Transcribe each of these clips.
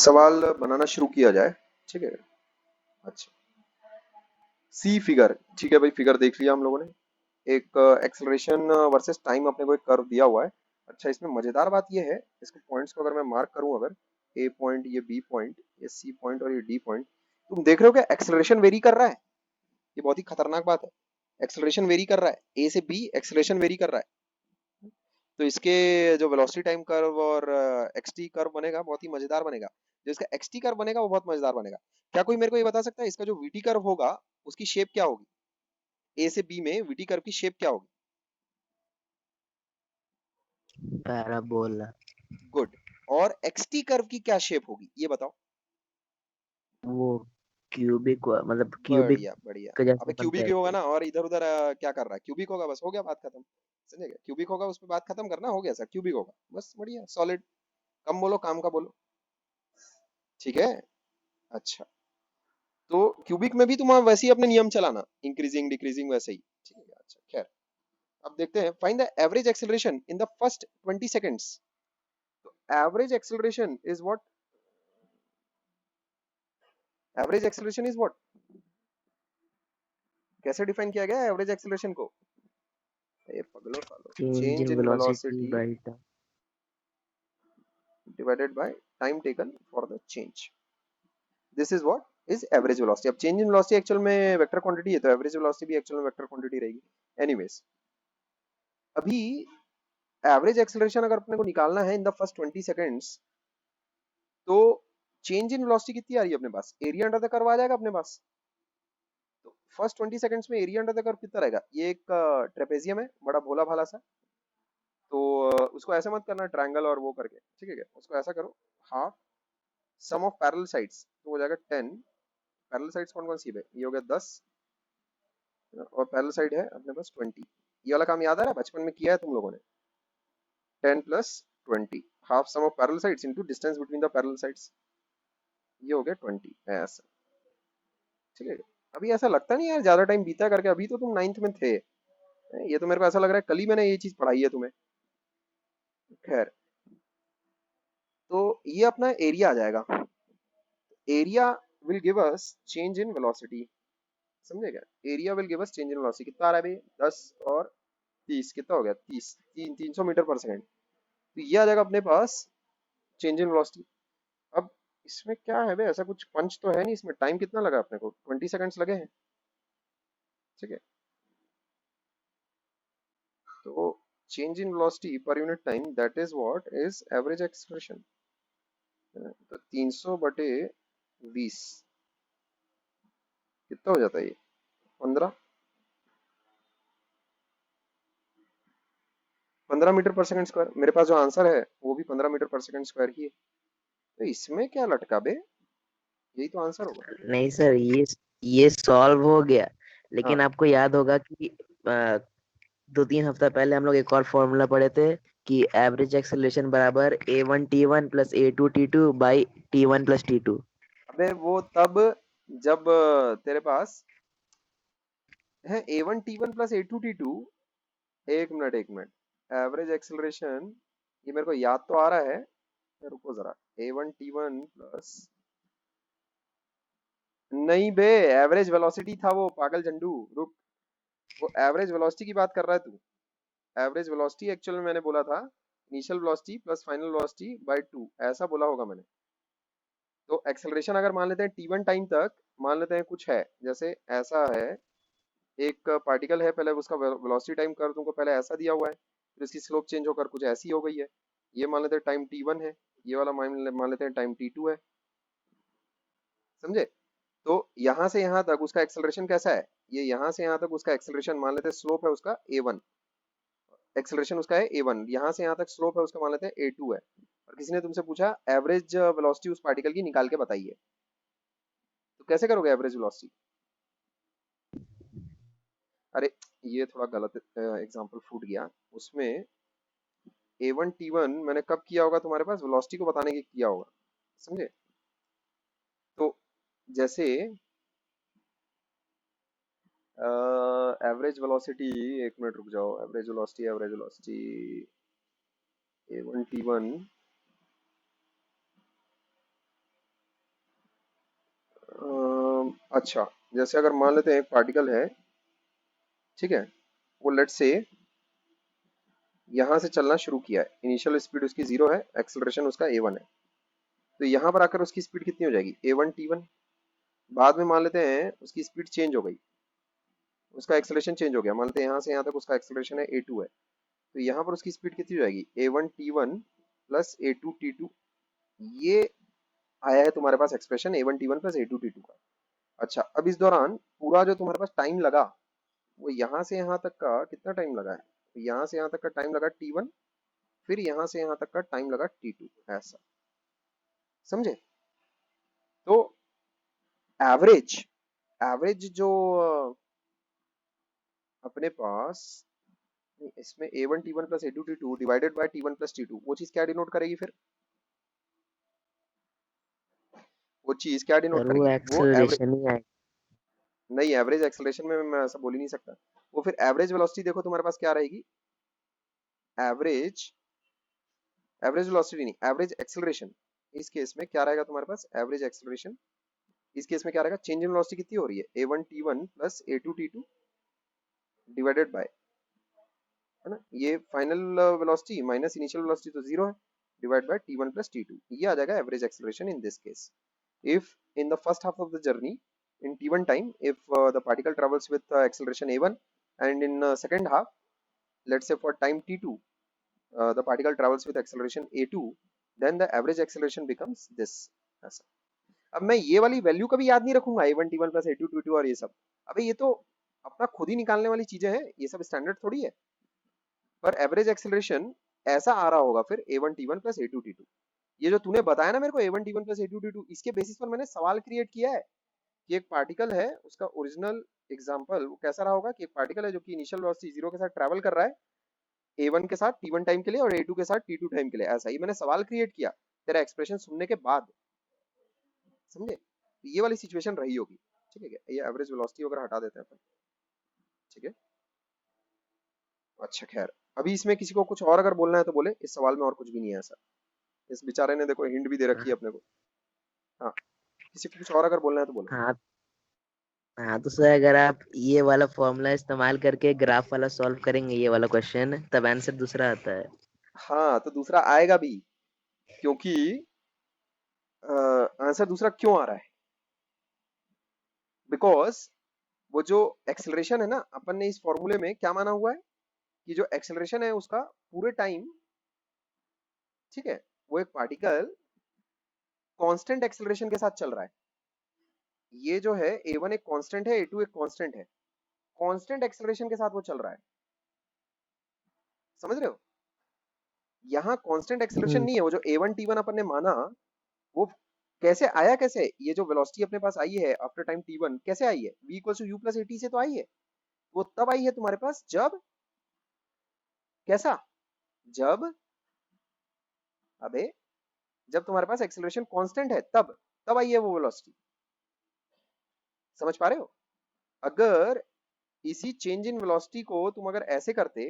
सवाल बनाना शुरू किया जाए। ठीक है। अच्छा, सी फिगर। ठीक है भाई, फिगर देख लिया हम लोगों ने। एक एक्सेलरेशन वर्सेस टाइम अपने को एक कर्व दिया हुआ है। अच्छा, इसमें मजेदार बात ये है, इसके पॉइंट्स को अगर मैं मार्क करूं, अगर ए पॉइंट, ये बी पॉइंट, ये सी पॉइंट और ये डी पॉइंट, तुम देख रहे हो कि एक्सेलरेशन वेरी कर रहा है। ये बहुत ही खतरनाक बात है। एक्सेलरेशन वेरी कर रहा है, ए से बी एक्सेलरेशन वेरी कर रहा है। तो इसके जो वेलोसिटी टाइम कर्व और एक्सटी कर्व बनेगा, बहुत ही मजेदार बनेगा। जो इसका एक्सटी कर्व बनेगा वो बहुत मजेदार बनेगा। क्या कोई मेरे को ये बता सकता है इसका जो वीटी कर्व होगा उसकी शेप क्या होगी? ए से बी में वीटी कर्व की शेप क्या होगी? पैराबोला। गुड। और एक्सटी कर्व की क्या शेप होगी, ये बताओ। वो क्यूबिक, मतलब क्यूबिक बढ़िया बढ़िया। के अबे जैसे बनता क्यूबिक है ही होगा वो। ना, और इधर उधर क्या कर रहा है? क्यूबिक होगा, बस हो गया, बात खत्म। समझे क्या? क्यूबिक होगा, उस पर बात खत्म करना, हो गया सर, क्यूबिक होगा बस, बढ़िया सॉलिड। कम बोलो, काम का बोलो। ठीक है। अच्छा, तो क्यूबिक में भी तुम वैसे ही अपने नियम चलाना, इंक्रीजिंग डिक्रीजिंग वैसे ही। ठीक है। अच्छा, खैर, अब देखते हैं, find the average acceleration in the first 20 seconds. तो average acceleration is what? Average acceleration is what? कैसे डिफाइन किया गया है एवरेज एक्सेलरेशन को? ए पगलो सालो, change change in in velocity velocity by time. Divided by time taken for the change. This is what is average velocity. अब change in velocity actual में वेक्टर क्वांटिटी है, तो एवरेज वेलोसिटी भी actual में वेक्टर क्वांटिटी रहेगी। Anyways, अभी average acceleration अगर अपने को निकालना है इन द फर्स्ट 20 सेकंड्स, तो चेंज इन वेलोसिटी कितनी आ रही है अपने पास? एरिया अंडर द कर्व आ जाएगा अपने पास। तो फर्स्ट 20 सेकंड्स में एरिया अंडर द कर्व कितना रहेगा? ये एक ट्रेपेजियम है, बड़ा भोला भाला सा। तो उसको ऐसे मत करना ट्रायंगल और वो करके, ठीक है क्या? उसको ऐसा करो, half sum of parallel sides, तो हो जाएगा 10। पैरेलल साइड्स कौन कौन सी है? ये हो गया 10, और पैरेलल साइड है अपने पास 20। ये वाला काम याद आ रहा है, बचपन में किया है तुम लोगों ने। 10 plus 20, half sum of parallel sides into distance between the parallel sides, ये हो गया 20 ऐसा। ठीक है। अभी ऐसा लगता नहीं यार ज्यादा टाइम बीता करके, अभी तो तुम नाइन्थ में थे। ये तो मेरे को ऐसा लग रहा है कल ही मैंने ये चीज पढ़ाई है तुम्हें। खैर, तो ये अपना एरिया आ जाएगा। Area will give us change in velocity. समझे क्या? Area will give us change in velocity. कितना आ रहा है भाई? 10 और 30, कितना हो गया? 30, 300 मीटर पर सेकंड। तो ये आ जाएगा अपने पास चेंज इन वेलोसिटी। अब इसमें क्या है भाई, ऐसा कुछ पंच तो है नहीं इसमें। टाइम कितना लगा अपने को? 20 सेकंड्स लगे हैं। ठीक है। तो change in velocity per unit time, that is what is average acceleration. तो 300/20 कितना हो जाता है ये? 15 मीटर पर सेकंड स्क्वायर। मेरे पास जो आंसर है वो भी 15 मीटर पर सेकंड स्क्वायर ही है। तो इसमें क्या लटका बे, यही तो आंसर होगा। नहीं सर, ये सॉल्व हो गया, लेकिन हाँ, आपको याद होगा कि 2-3 हफ्ता पहले हम लोग एक और फॉर्मूला पढ़े थे कि एवरेज एक्सेलरेशन बराबर A1T1 plus A2T2 by T1 plus T2। अबे वो तब, जब तेरे पास है A1T1 प्लस A2T2। एक मिनट, एवरेज एक्सेलरेशन, ये मेरे को याद तो आ रहा है। रुको जरा, A1T1 प्लस, नहीं बे, एवरेज वेलोसिटी था वो, पागल झंडू। रुक, वो एवरेज वेलोसिटी की बात कर रहा है तू। एवरेज वेलोसिटी एक्चुअल में मैंने बोला था initial velocity plus final velocity bye 2, ऐसा बोला होगा मैंने। तो एक्सेलरेशन अगर मान लेते हैं T1 टाइम तक, मान लेते हैं कुछ है, जैसे ऐसा है, एक पार्टिकल है, पहले उसका वेलोसिटी टाइम कर तुमको पहले ऐसा दिया हुआ है, फिर इसकी स्लोप चेंज होकर कुछ ऐसी हो गई है। ये मान लेते हैं टाइम T1 है, ये वाला मान लेते हैं टाइम T2 है। समझे? तो यहाँ से यहाँ तक उसका एक्सेलरेशन कैसा है? ये यहाँ से यहाँ तक उसका एक्सेलरेशन मान लेते हैं, स्लोप है उसका A1, एक्सेलरेशन उसका है A1, यहाँ से यहाँ तक स्लोप है उसका मान लेते हैं A2 है। और किसी ने तुमसे पूछा एवरेज वेलोसिटी उस पार्टिकल की निकाल के बताइए, तो कैसे करोगे एवरेज वेलोसिटी? अरे, ये थोड़ा गलत एग्जांपल फूट गया उसमें। A1T1 मैंने कब किया होगा तुम्हारे पास? वेलोसिटी को बताने के किया होगा। समझे? तो जैसे एवरेज वेलोसिटी, एक मिनट रुक जाओ, एवरेज वेलोसिटी A1T1 अच्छा, जैसे अगर मान लेते हैं एक पार्टिकल है, ठीक है, वो लेट्स से यहाँ से चलना शुरू किया है, इनिशियल स्पीड उसकी 0 है, एक्सेलरेशन उसका a1 है, तो यहाँ पर आकर उसकी स्पीड कितनी हो जाएगी a1 t1। बाद में मान लेते हैं उसकी स्पीड चेंज हो गई, उसका एक्सेलरेशन चेंज हो गया, मान लेते हैं यहाँ से यहाँ तक उसका एक्सेलरेशन है a2 है, तो यहाँ पर उसकी स्पीड कितनी हो जाएगी a1 t1 plus a2 t2। ये आया है तुम्हारे पास expression a1 t1 plus a2 t2 का। अच्छा, अब इस दौरान पूरा जो तुम्हारे पास टाइम लगा, वो यहाँ से यहाँ तक का कितना टाइम लगा है, तो यहाँ से यहाँ तक का टाइम लगा t1, फिर यहाँ से यहाँ तक का टाइम लगा t2, ऐसा, समझे? तो एवरेज एवरेज जो अपने पास इसमें a1 t1 plus a2 t2 divided by t1 plus t2, वो चीज क्या डिनोट करेगी फिर? वो चीज क्या डिनोट सर वो करेगी? वो एवरेज, एक्सेलरेशन ही है। नहीं, एवरेज एक्सेलरेशन में मैं ऐसा बोल ही नहीं सकता। वो फिर एवरेज वेलोसिटी देखो तुम्हारे पास क्या रहेगी, एवरेज एवरेज वेलोसिटी नहीं, एवरेज एक्सेलरेशन। इस केस में क्या रहेगा तुम्हारे पास, एवरेज एक्सेलरेशन। इस केस में क्या रहेगा, चेंज इन वेलोसिटी कितनी हो रही है a1 t1 plus a2 t2 divided by, है ना, ये final velocity minus initial velocity तो जीरो है, divide by t1 plus t2, ये आ जाएगा average acceleration in this case. If in the first half of the journey in t1 time, if the particle travels with acceleration a1, and in second half, let's say for time t2, the particle travels with acceleration a2, then the average acceleration becomes this, ऐसा। अब मैं ये वाली value कभी याद नहीं रखूंगा a1 t1 plus a2 t2 और ये सब, अबे ये तो अपना खुद ही निकालने वाली चीजें हैं, ये सब स्टैंडर्ड थोड़ी है। पर एवरेज एक्सेलरेशन ऐसा आ रहा होगा फिर a1 t1 plus a2 t2। ये जो तूने बताया ना मेरे को a1 t1 plus a2 t2, इसके बेसिस पर मैंने सवाल क्रिएट किया है कि एक पार्टिकल है, उसका ओरिजिनल एग्जांपल वो कैसा रहा होगा कि एक पार्टिकल है जो कि इनिशियल वेलोसिटी 0 के साथ ट्रैवल कर रहा है a1 के साथ t1 टाइम के लिए और a2 के साथ t2 टाइम के लिए, ऐसा ही मैंने सवाल क्रिएट किया तेरा एक्सप्रेशन सुनने के बाद, समझे? तो ये वाली सिचुएशन रही होगी, ठीक है क्या? ये एवरेज वेलोसिटी वगैरह हटा देते हैं अपन, ठीक है। अच्छा खैर, अभी इसमें किसी को कुछ और अगर बोलना है तो बोले, इस सवाल में और कुछ भी नहीं है ऐसा, इस बेचारे ने देखो हिंट भी दे रखी है हाँ अपने को। हाँ, किसी को कुछ और अगर बोलना है तो बोलो। हाँ। हाँ तो सर अगर आप ये वाला फॉर्मूला इस्तेमाल करके ग्राफ वाला सॉल्व करेंगे ये वाला क्वेश्चन, तब आंसर दूसरा आता है। हाँ, तो दूसरा आएगा भी, क्योंकि आंसर दूसरा क्यों आ रहा है, बिकॉज वो जो एक्सेलरेशन है ना, अपन ने इस फॉर्मूले में क्या माना हुआ है कि जो एक्सेलरेशन है उसका पूरे टाइम, ठीक है, वो एक पार्टिकल कांस्टेंट एक्सेलरेशन के साथ चल रहा है। ये जो है a1 एक कांस्टेंट है, a2 एक कांस्टेंट है, कांस्टेंट एक्सेलरेशन के साथ वो चल रहा है, समझ रहे हो? यहाँ कांस्टेंट एक्सेलरेशन हम्म। नहीं है, वो जो a1 t1 अपन ने माना, वो कैसे आया, कैसे ये जो वेलोसिटी अपने पास आई है आफ्टर टाइम t1 कैसे आई है, v equals to u plus at से तो आई है। वो तब आई है तुम्हारे पास जब, कैसा, जब, अबे जब तुम्हारे पास एक्सेलरेशन कांस्टेंट है, तब तब आई है वो वेलोसिटी, समझ पा रहे हो? अगर इसी चेंज इन वेलोसिटी को तुम अगर ऐसे करते,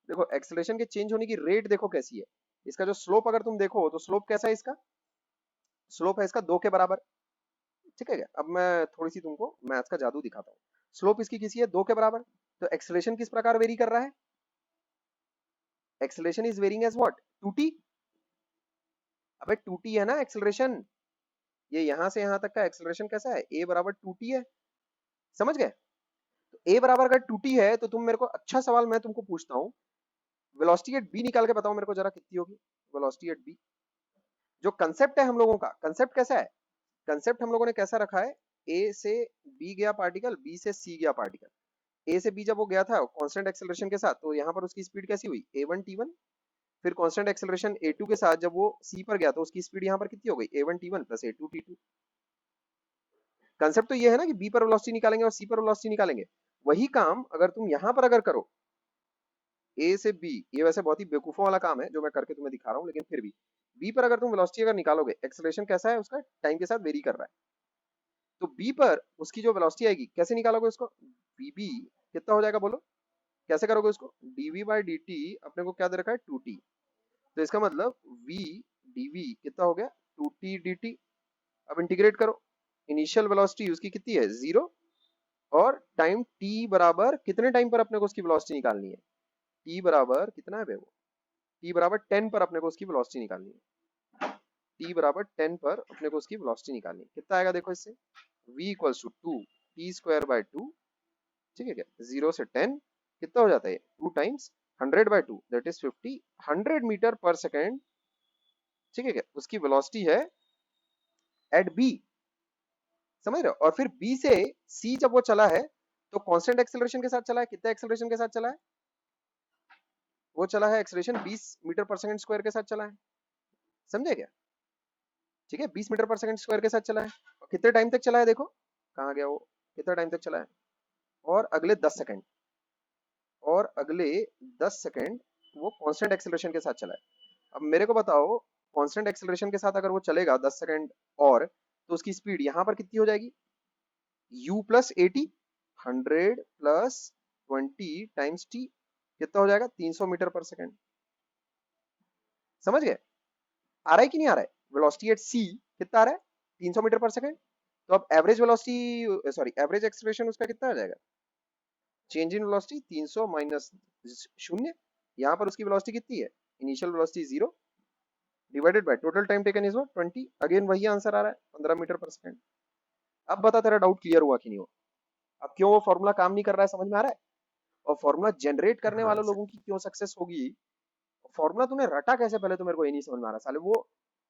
देखो एक्सेलरेशन के चेंज होने की रेट देखो कैसी है, इसका जो स्लोप अगर तुम देखो तो स्लोप कैसा है इसका, स्लोप है इसका 2 के बराबर, ठीक है क्या? अब मैं थोड़ी सी तुमको मैथ्स का जादू दिखाता हूँ। स्लोप इसकी किसी है 2 के बराबर, तो एक्सेलरेशन किस प्रकार वेरी कर रहा है, acceleration is varying as what, 2t। अबे 2t है ना एक्सेलरेशन, ये यहां से यहां तक का एक्सेलरेशन कैसा है, a बराबर 2t है, समझ गए? तो a बराबर अगर 2t है तो तुम मेरे को, अच्छा सवाल मैं तुमको पूछता हूँ, वेलोसिटी एट b निकाल के बताओ मेरे को जरा कितनी होगी वेलोसिटी एट b। जो कंसेप्ट है हम लोगों का, कंसेप्ट कैसा है, कंसेप्ट हम लोगों ने कैसा रखा है, ए से बी गया पार्टिकल, बी से सी गया पार्टिकल, ए से बी जब वो गया था कांस्टेंट एक्सेलरेशन के साथ, तो यहाँ पर उसकी स्पीड कैसी हुई a1 t1, फिर कांस्टेंट एक्सेलरेशन a2 के साथ जब वो सी पर गया तो उसकी स्पीड यहाँ पर कितनी हो गई a1 t1 plus a2 t2। Concept तो ये है ना कि बी पर वेलोसिटी निकालेंगे और सी पर वेलोसिटी निकालेंगे, वही काम अगर तुम यहाँ पर अगर करो, ए से बी, ये वैसे बहुत ही बेवकूफों वाला काम है जो मैं करके तुम्हें दिखा रहा हूँ, लेकिन फिर भी बी पर अगर तुम वेलोसिटी अगर निकालोगे, एक्सेलरेशन कैसा है उसका, टाइम के साथ वेरी कर रहा है, तो बी पर उसकी जो वेलोसिटी आएगी कैसे निकालोगे उसको, वीबी कितना हो जाएगा बोलो, कैसे करोगे उसको, dv बाई dt अपने को क्या दे रखा है 2t, तो इसका मतलब v dv कितना हो गया 2t dt। अब इंटीग्रेट करो, इनिशियल वेलोसिटी उसकी कितनी है 0, और टाइम t बराबर कितने टाइम पर अपने को उसकी वेलोसिटी निकालनी है, t बराबर कितना है बे वो, t बराबर 10 पर अपने को उसकी वेलोसिटी निकालनी है, t बराबर 10 पर अपने को उसकी वेलोसिटी निकालनी है। कितना आएगा देखो इससे, v equals to 2 t square by 2, ठीक है क्या, 0 से 10 कितना हो जाता है 2 times 100 by 2 that is 50, 100 metre पर सेकेंड, ठीक है क्या, उसकी वेलोसिटी है एट b, समझ रहे हो। और फिर b से c जब वो चला है तो कांस्टेंट एक्सेलरेशन के साथ चला है, कितना एक्सेलरेशन के साथ चला है, वो चला है एक्सेलरेशन 20 मीटर पर सेकंड स्क्वायर के साथ चला है, समझे क्या, ठीक है 20 मीटर पर सेकंड स्क्वायर के साथ चला है। और कितने टाइम तक चला है देखो, कहाँ गया वो, कितना टाइम तक चला है, और अगले 10 सेकंड, और अगले 10 सेकंड वो कांस्टेंट एक्सेलरेशन के साथ चला है। अब मेरे को बताओ कांस्टेंट एक्सेलरेशन के साथ अगर वो चलेगा 10 सेकंड और, तो उसकी स्पीड यहाँ पर कितनी हो जाएगी, u plus 80, 100 plus 20 times t, कितना हो जाएगा 300 मीटर पर सेकंड, समझ गए, आ रहा है कि नहीं आ रहा है, वेलोसिटी एट c कितना आ रहा है 300 मीटर पर सेकंड। तो अब average velocity sorry average acceleration उसका कितना आ जाएगा, चेंज इन वेलोसिटी 300 माइनस 0, यहाँ पर उसकी वेलोसिटी कितनी है, initial velocity 0 divided by total time taken is what 20, again वही आंसर आ रहा है 15 मीटर पर सेकंड। अब बता तेरा डाउट क्लियर हुआ कि नहीं हुआ, अब क्यों वो फॉर्मूला काम नहीं कर रहा है समझ में आ रहा है, और फॉर्मूला जनरेट करने हाँ वाले सर। लोगों की क्यों सक्सेस होगी, फॉर्मूला तूने रटा कैसे पहले तो मेरे को ये नहीं समझ में आ रहा साले, वो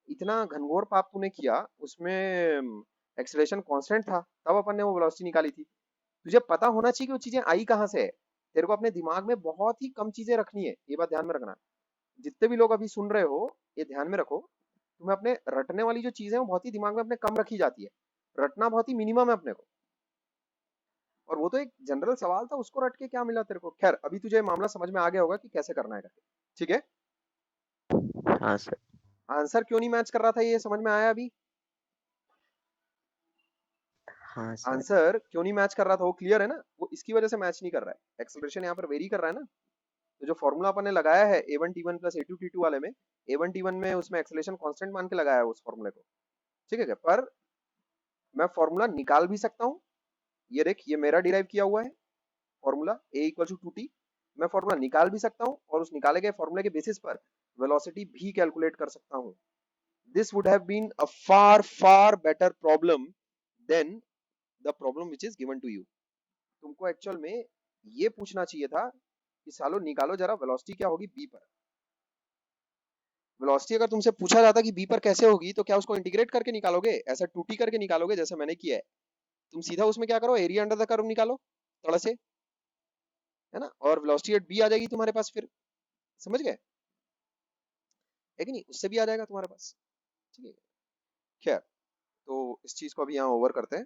इतना घनघोर पाप तूने किया उसमें, एक्सेलरेशन कांस्टेंट था तब अपन ने वो वेलोसिटी निकाली थी, तुझे पता होना चाहिए कि वो चीजें आई कहाँ से है, तेरे को अपने दिमाग में बहुत ही कम चीजें रखनी है, ये बात ध्यान में रखना, जितने भी लोग अभी सुन रहे हो ये ध्यान में रखो, तुम्हें अपने रटने वाली जो चीजें हैं वो बहुत ही दिमाग में अपने कम रखी जाती है, रटना बहुत ही मिनिमम है अपने को, और वो तो एक जनरल सवाल था उसको रट के क्या मिला तेरे को, खैर अभी तुझे मामला समझ में आ गया होगा कि कैसे करना है करके, ठीक है। हाँ सर। आंसर क्यों नहीं मैच कर रहा था ये समझ में आया अभी, हाँ सर। आंसर क्यों नहीं मैच कर रहा था वो क्लियर है ना, वो इसकी वजह से मैच नहीं कर रहा है, एक्सेलरेशन यहाँ पर वेरी कर रहा है ना, तो जो फॉर्मूला अपन ने लगाया है a1t1 प्लस a2t2 वाले में, a1t1 में उसमें एक्सेलरेशन कांस्टेंट मान के लगाया है उस फॉर्मूले को, ठीक है क्या, पर मैं फॉर्मूला निकाल भी सकता हूँ, ये देख ये मेरा डिराइव किया हुआ है formula a equal to 2t, मैं फॉर्मूला निकाल भी सकता हूँ और उस निकाले गए फॉर्मूले के बेसिस पर वेलोसिटी भी कैलकुलेट कर सकता हूँ। This would have been a far far better problem than the problem which is given to you. तुमको एक्चुअल में ये पूछना चाहिए था कि सालो निकालो जरा वेलोसिटी क्या होगी b पर, वेलोसिटी अगर तुमसे पूछा जाता कि b पर कैसे होगी तो क्या उसको इंटीग्रेट करके निकालोगे, ऐसा 2t करके निकालोगे जैसे मैंने किया है, तुम सीधा उसमें क्या करो एरिया अंडर द कर्व निकालो थोड़ा से, है ना, और वेलोसिटी एट b आ जाएगी तुम्हारे पास फिर, समझ गए, है कि नहीं, उससे भी आ जाएगा तुम्हारे पास, ठीक है। खैर तो इस चीज को अभी यहाँ ओवर करते हैं।